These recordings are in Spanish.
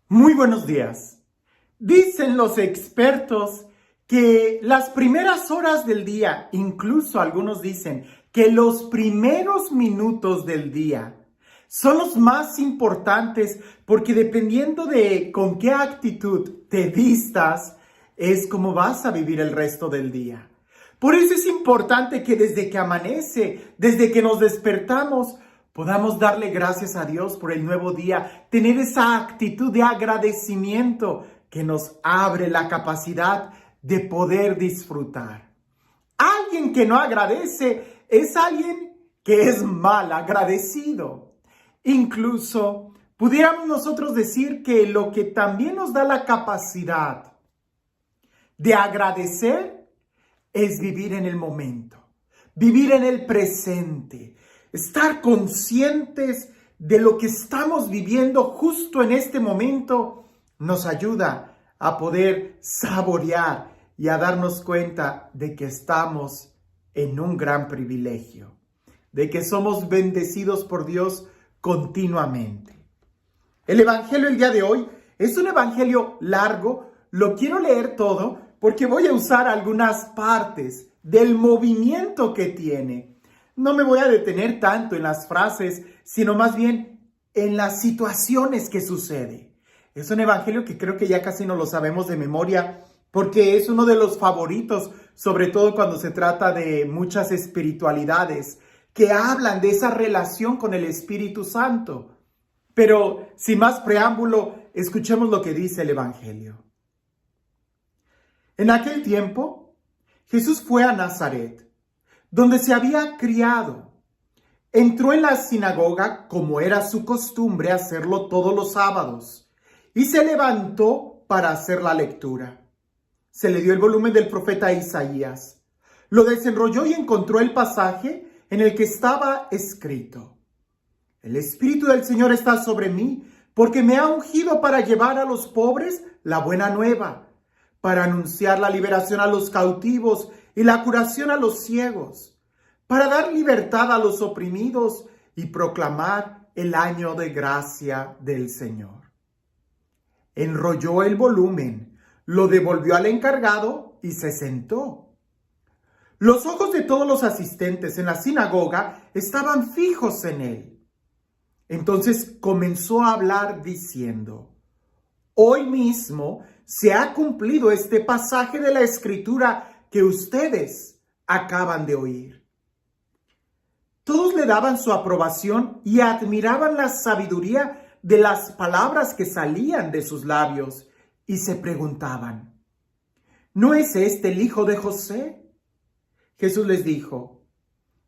Muy buenos días. Dicen los expertos que las primeras horas del día, incluso algunos dicen que los primeros minutos del día son los más importantes porque dependiendo de con qué actitud te vistas, es como vas a vivir el resto del día. Por eso es importante que desde que amanece, desde que nos despertamos, podamos darle gracias a Dios por el nuevo día, tener esa actitud de agradecimiento que nos abre la capacidad de poder disfrutar. Alguien que no agradece es alguien que es mal agradecido. Incluso pudiéramos nosotros decir que lo que también nos da la capacidad de agradecer es vivir en el momento, vivir en el presente, estar conscientes de lo que estamos viviendo justo en este momento nos ayuda a poder saborear y a darnos cuenta de que estamos en un gran privilegio, de que somos bendecidos por Dios continuamente. El evangelio el día de hoy es un evangelio largo, lo quiero leer todo porque voy a usar algunas partes del movimiento que tiene. No me voy a detener tanto en las frases, sino más bien en las situaciones que sucede. Es un evangelio que creo que ya casi no lo sabemos de memoria, porque es uno de los favoritos, sobre todo cuando se trata de muchas espiritualidades que hablan de esa relación con el Espíritu Santo. Pero sin más preámbulo, escuchemos lo que dice el evangelio. En aquel tiempo, Jesús fue a Nazaret, donde se había criado. Entró en la sinagoga, como era su costumbre hacerlo todos los sábados, y se levantó para hacer la lectura. Se le dio el volumen del profeta Isaías. Lo desenrolló y encontró el pasaje en el que estaba escrito: El Espíritu del Señor está sobre mí, porque me ha ungido para llevar a los pobres la buena nueva, para anunciar la liberación a los cautivos y la curación a los ciegos, para dar libertad a los oprimidos y proclamar el año de gracia del Señor. Enrolló el volumen, lo devolvió al encargado y se sentó. Los ojos de todos los asistentes en la sinagoga estaban fijos en él. Entonces comenzó a hablar diciendo: Hoy mismo se ha cumplido este pasaje de la Escritura que ustedes acaban de oír. Todos le daban su aprobación y admiraban la sabiduría de las palabras que salían de sus labios y se preguntaban: ¿no es este el hijo de José? Jesús les dijo: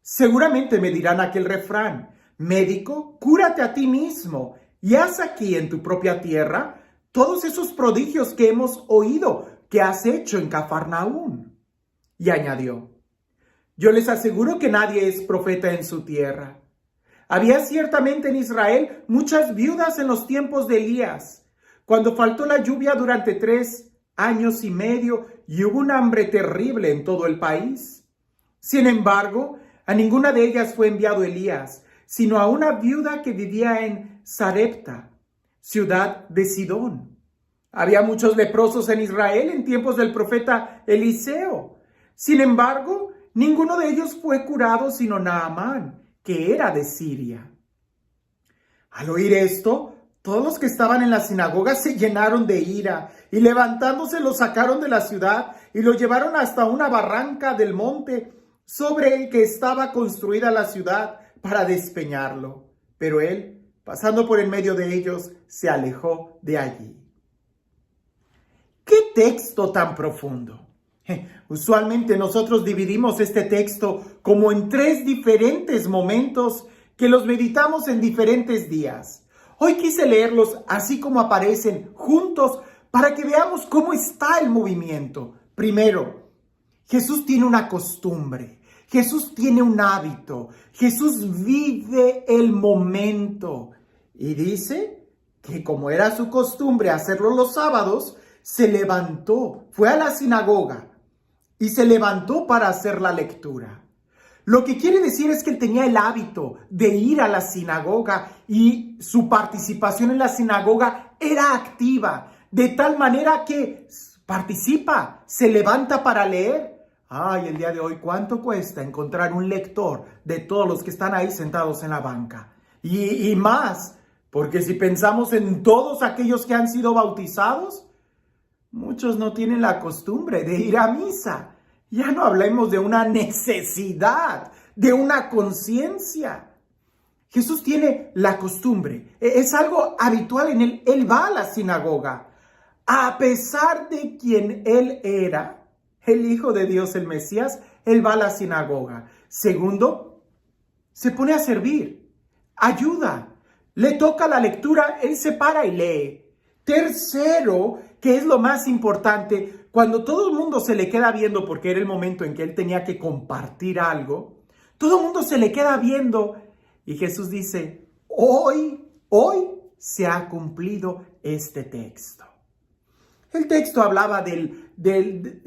seguramente me dirán aquel refrán: médico, cúrate a ti mismo y haz aquí en tu propia tierra todos esos prodigios que hemos oído que has hecho en Cafarnaúm. Y añadió: yo les aseguro que nadie es profeta en su tierra. Había ciertamente en Israel muchas viudas en los tiempos de Elías, cuando faltó la lluvia durante 3 años y medio y hubo un hambre terrible en todo el país. Sin embargo, a ninguna de ellas fue enviado Elías, sino a una viuda que vivía en Sarepta, ciudad de Sidón. Había muchos leprosos en Israel en tiempos del profeta Eliseo. Sin embargo, ninguno de ellos fue curado sino Naamán, que era de Siria. Al oír esto, todos los que estaban en la sinagoga se llenaron de ira y levantándose lo sacaron de la ciudad y lo llevaron hasta una barranca del monte sobre el que estaba construida la ciudad para despeñarlo. Pero él, pasando por en medio de ellos, se alejó de allí. ¡Qué texto tan profundo! Usualmente nosotros dividimos este texto como en 3 diferentes momentos que los meditamos en diferentes días. Hoy quise leerlos así como aparecen juntos para que veamos cómo está el movimiento. Primero, Jesús tiene una costumbre, Jesús tiene un hábito, Jesús vive el momento y dice que como era su costumbre hacerlo los sábados, se levantó, fue a la sinagoga y se levantó para hacer la lectura. Lo que quiere decir es que él tenía el hábito de ir a la sinagoga y su participación en la sinagoga era activa, de tal manera que participa, se levanta para leer. Ay, el día de hoy, ¿cuánto cuesta encontrar un lector de todos los que están ahí sentados en la banca? Y más, porque si pensamos en todos aquellos que han sido bautizados, muchos no tienen la costumbre de ir a misa. Ya no hablemos de una necesidad, de una conciencia. Jesús tiene la costumbre, es algo habitual en él. Él va a la sinagoga. A pesar de quien él era, el Hijo de Dios, el Mesías, él va a la sinagoga. Segundo, se pone a servir, ayuda, le toca la lectura, él se para y lee. Tercero, que es lo más importante, cuando todo el mundo se le queda viendo, porque era el momento en que él tenía que compartir algo, todo el mundo se le queda viendo y Jesús dice, hoy se ha cumplido este texto. El texto hablaba de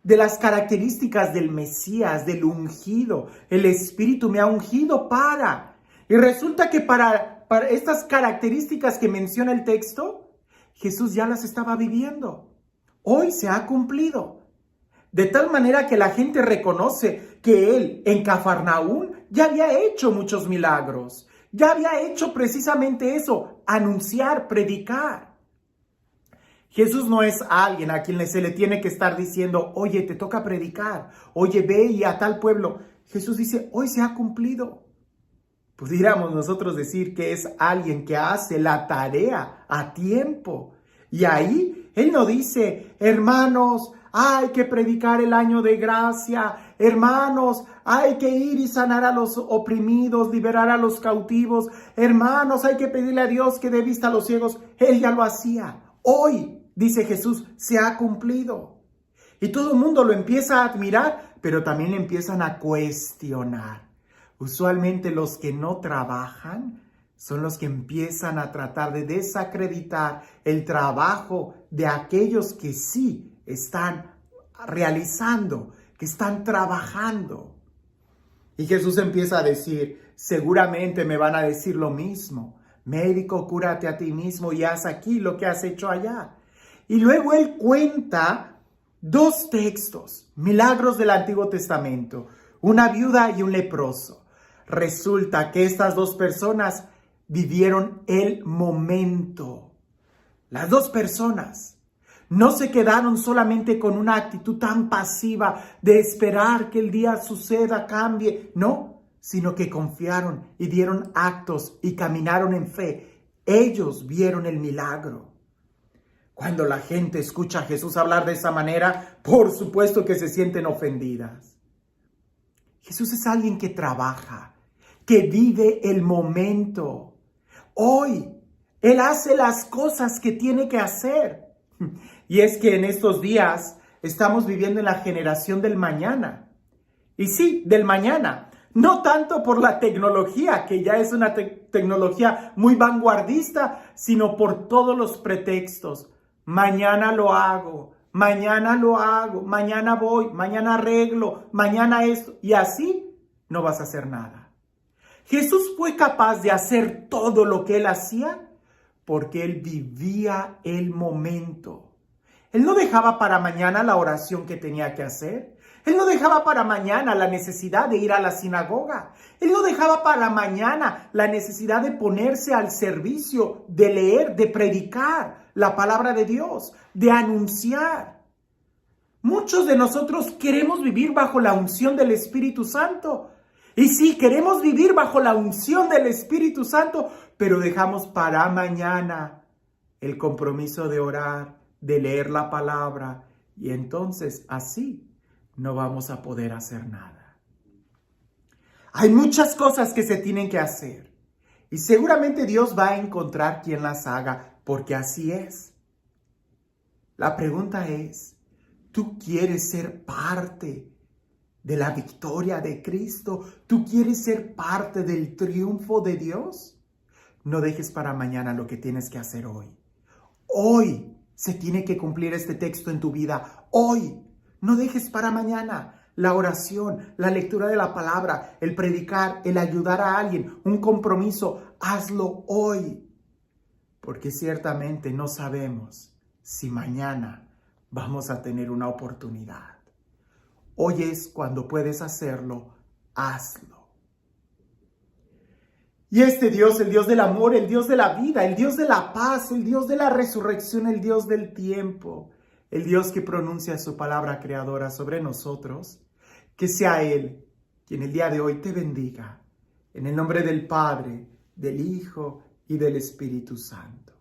las características del Mesías, del ungido. El Espíritu me ha ungido para. Y resulta que para estas características que menciona el texto, Jesús ya las estaba viviendo. Hoy se ha cumplido. De tal manera que la gente reconoce que él en Cafarnaúm ya había hecho muchos milagros. Ya había hecho precisamente eso, anunciar, predicar. Jesús no es alguien a quien se le tiene que estar diciendo, oye, te toca predicar, oye, ve y a tal pueblo. Jesús dice, hoy se ha cumplido. Pudiéramos nosotros decir que es alguien que hace la tarea a tiempo. Y ahí Él no dice, hermanos, hay que predicar el año de gracia. Hermanos, hay que ir y sanar a los oprimidos, liberar a los cautivos. Hermanos, hay que pedirle a Dios que dé vista a los ciegos. Él ya lo hacía. Hoy, dice Jesús, se ha cumplido. Y todo el mundo lo empieza a admirar, pero también le empiezan a cuestionar. Usualmente los que no trabajan son los que empiezan a tratar de desacreditar el trabajo de aquellos que sí están realizando, que están trabajando. Y Jesús empieza a decir, seguramente me van a decir lo mismo. Médico, cúrate a ti mismo y haz aquí lo que has hecho allá. Y luego él cuenta dos textos, milagros del Antiguo Testamento, una viuda y un leproso. Resulta que estas dos personas vivieron el momento. Las dos personas no se quedaron solamente con una actitud tan pasiva de esperar que el día suceda, cambie. No, sino que confiaron y dieron actos y caminaron en fe. Ellos vieron el milagro. Cuando la gente escucha a Jesús hablar de esa manera, por supuesto que se sienten ofendidas. Jesús es alguien que trabaja, que vive el momento. Hoy, Él hace las cosas que tiene que hacer. Y es que en estos días estamos viviendo en la generación del mañana. Y sí, del mañana. No tanto por la tecnología, que ya es una tecnología muy vanguardista, sino por todos los pretextos. Mañana lo hago, mañana voy, mañana arreglo, mañana esto. Y así no vas a hacer nada. Jesús fue capaz de hacer todo lo que Él hacía porque Él vivía el momento. Él no dejaba para mañana la oración que tenía que hacer. Él no dejaba para mañana la necesidad de ir a la sinagoga. Él no dejaba para mañana la necesidad de ponerse al servicio, de leer, de predicar la palabra de Dios, de anunciar. Muchos de nosotros queremos vivir bajo la unción del Espíritu Santo. Y sí, queremos vivir bajo la unción del Espíritu Santo, pero dejamos para mañana el compromiso de orar, de leer la palabra. Y entonces así no vamos a poder hacer nada. Hay muchas cosas que se tienen que hacer. Y seguramente Dios va a encontrar quien las haga, porque así es. La pregunta es, ¿tú quieres ser parte de la victoria de Cristo? ¿Tú quieres ser parte del triunfo de Dios? No dejes para mañana lo que tienes que hacer hoy. Hoy se tiene que cumplir este texto en tu vida. Hoy. No dejes para mañana. la oración, la lectura de la palabra, el predicar, el ayudar a alguien, un compromiso, hazlo hoy. Porque ciertamente no sabemos si mañana vamos a tener una oportunidad. Hoy es cuando puedes hacerlo, hazlo. Y este Dios, el Dios del amor, el Dios de la vida, el Dios de la paz, el Dios de la resurrección, el Dios del tiempo, el Dios que pronuncia su palabra creadora sobre nosotros, que sea Él quien el día de hoy te bendiga. En el nombre del Padre, del Hijo y del Espíritu Santo.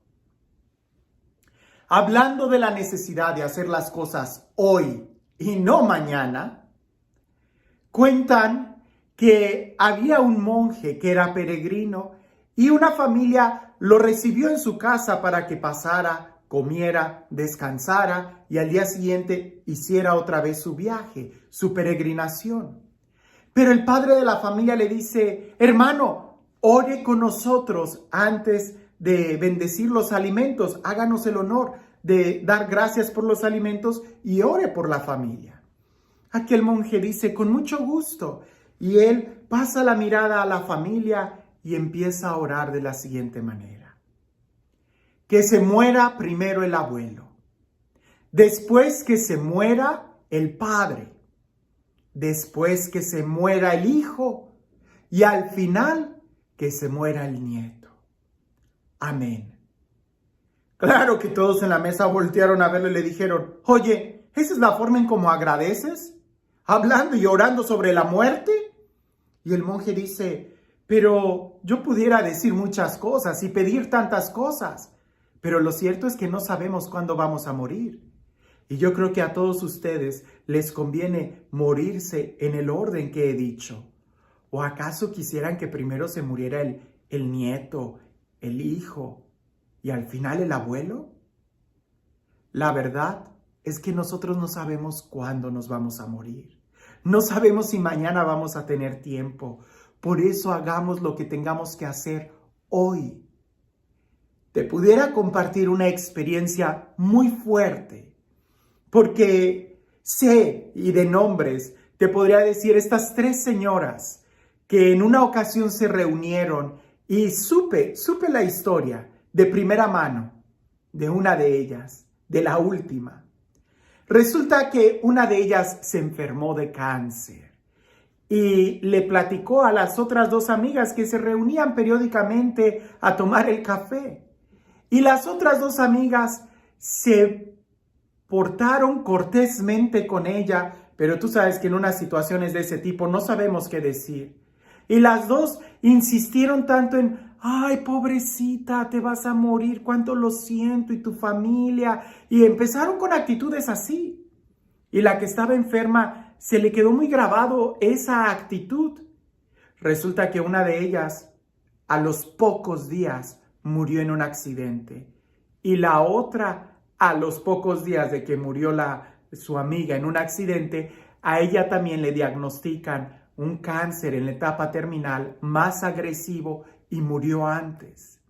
Hablando de la necesidad de hacer las cosas hoy y no mañana, cuentan que había un monje que era peregrino y una familia lo recibió en su casa para que pasara, comiera, descansara y al día siguiente hiciera otra vez su viaje, su peregrinación. Pero el padre de la familia le dice: hermano, ore con nosotros antes de bendecir los alimentos, háganos el honor de dar gracias por los alimentos y ore por la familia. Aquel monje dice: con mucho gusto. Y él pasa la mirada a la familia y empieza a orar de la siguiente manera: que se muera primero el abuelo, después que se muera el padre, después que se muera el hijo y al final que se muera el nieto. Amén. Claro que todos en la mesa voltearon a verlo y le dijeron: oye, ¿esa es la forma en cómo agradeces? ¿Hablando y orando sobre la muerte? Y el monje dice: pero yo pudiera decir muchas cosas y pedir tantas cosas, pero lo cierto es que no sabemos cuándo vamos a morir. Y yo creo que a todos ustedes les conviene morirse en el orden que he dicho. ¿O acaso quisieran que primero se muriera el nieto, el hijo y al final el abuelo? La verdad es que nosotros no sabemos cuándo nos vamos a morir. No sabemos si mañana vamos a tener tiempo. Por eso hagamos lo que tengamos que hacer hoy. Te pudiera compartir una experiencia muy fuerte, porque sé, y de nombres, te podría decir estas 3 señoras que en una ocasión se reunieron y supe la historia de primera mano de una de ellas, de la última. Resulta que una de ellas se enfermó de cáncer y le platicó a las otras 2 amigas que se reunían periódicamente a tomar el café. Y las otras 2 amigas se portaron cortésmente con ella, pero tú sabes que en unas situaciones de ese tipo no sabemos qué decir. Y las 2 insistieron tanto en: ay, pobrecita, te vas a morir, cuánto lo siento, y tu familia. Y empezaron con actitudes así. Y la que estaba enferma se le quedó muy grabado esa actitud. Resulta que una de ellas, a los pocos días, murió en un accidente. Y la otra, a los pocos días de que murió su amiga en un accidente, a ella también le diagnostican un cáncer en la etapa terminal más agresivo y murió antes.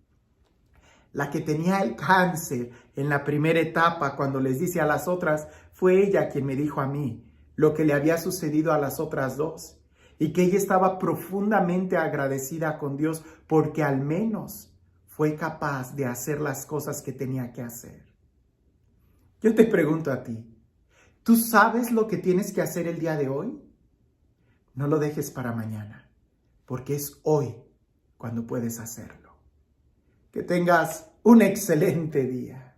La que tenía el cáncer en la primera etapa, cuando les dice a las otras, fue ella quien me dijo a mí lo que le había sucedido a las otras 2 y que ella estaba profundamente agradecida con Dios porque al menos fue capaz de hacer las cosas que tenía que hacer. Yo te pregunto a ti, ¿tú sabes lo que tienes que hacer el día de hoy? No lo dejes para mañana, porque es hoy cuando puedes hacerlo. Que tengas un excelente día.